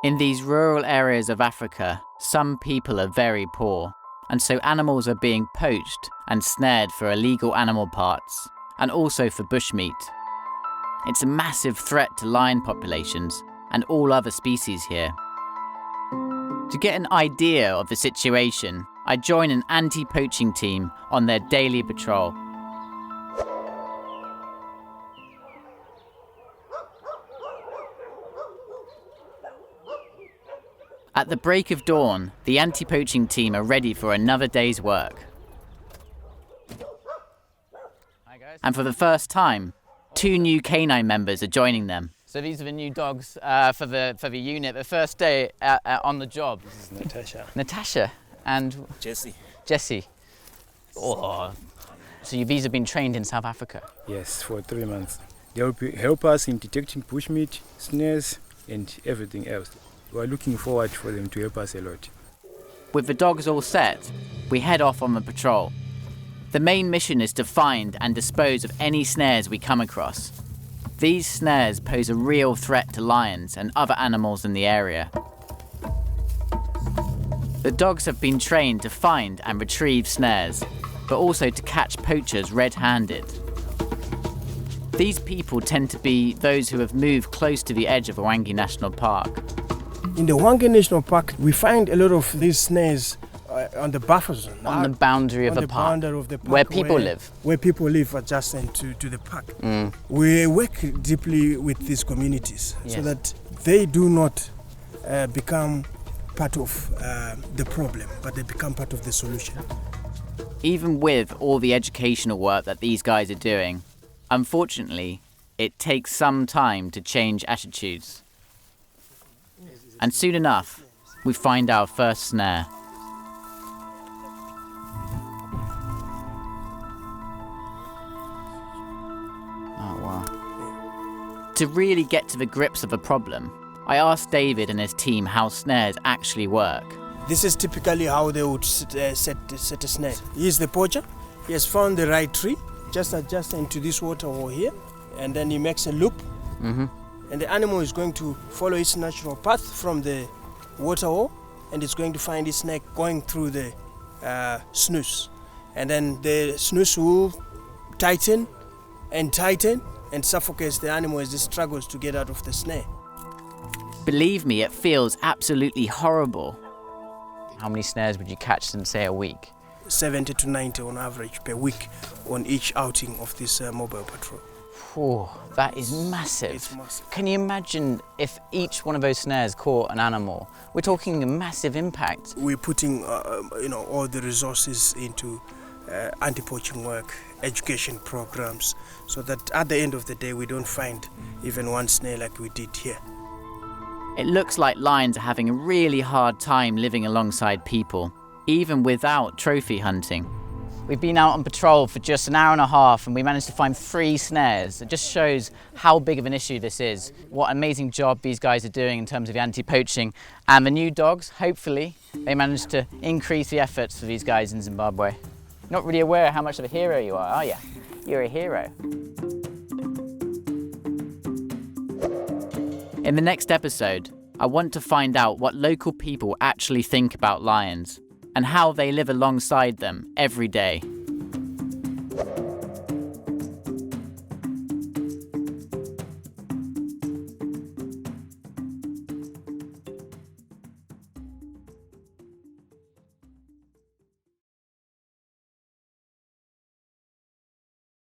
In these rural areas of Africa, some people are very poor, and so animals are being poached and snared for illegal animal parts, and also for bushmeat. It's a massive threat to lion populations and all other species here. To get an idea of the situation, I join an anti-poaching team on their daily patrol. At the break of dawn, the anti-poaching team are ready for another day's work. Hi guys. And for the first time, 2 new canine members are joining them. So these are the new dogs for the unit. The first day on the job. This is Natasha. Natasha and Jesse. Oh, so these have been trained in South Africa? Yes, for 3 months. They will help us in detecting bushmeat, snares, and everything else. We are looking forward for them to help us a lot. With the dogs all set, we head off on the patrol. The main mission is to find and dispose of any snares we come across. These snares pose a real threat to lions and other animals in the area. The dogs have been trained to find and retrieve snares, but also to catch poachers red-handed. These people tend to be those who have moved close to the edge of Hwange National Park. In the Hwange National Park, we find a lot of these snares on the buffer zone. On the boundary of the park, where people live. Where people live adjacent to the park. We work deeply with these communities so that they do not become part of the problem, but they become part of the solution. Even with all the educational work that these guys are doing, unfortunately, it takes some time to change attitudes. And soon enough, we find our first snare. Oh, wow. To really get to the grips of the problem, I asked David and his team how snares actually work. This is typically how they would set a snare. He's the poacher. He has found the right tree, just adjust into this water hole here, and then he makes a loop. And the animal is going to follow its natural path from the water hole, and it's going to find its neck going through the snooze. And then the snooze will tighten and suffocates the animal as it struggles to get out of the snare. Believe me, it feels absolutely horrible. How many snares would you catch in, say, a week? 70 to 90 on average per week on each outing of this mobile patrol. Oh, that is massive. It's massive. Can you imagine if each one of those snares caught an animal? We're talking a massive impact. We're putting all the resources into anti-poaching work, education programs, so that at the end of the day we don't find even one snare like we did here. It looks like lions are having a really hard time living alongside people, even without trophy hunting. We've been out on patrol for just an hour and a half and we managed to find 3 snares. It just shows how big of an issue this is. What an amazing job these guys are doing in terms of the anti-poaching. And the new dogs, hopefully, they managed to increase the efforts for these guys in Zimbabwe. Not really aware how much of a hero you are you? You're a hero. In the next episode, I want to find out what local people actually think about lions and how they live alongside them every day.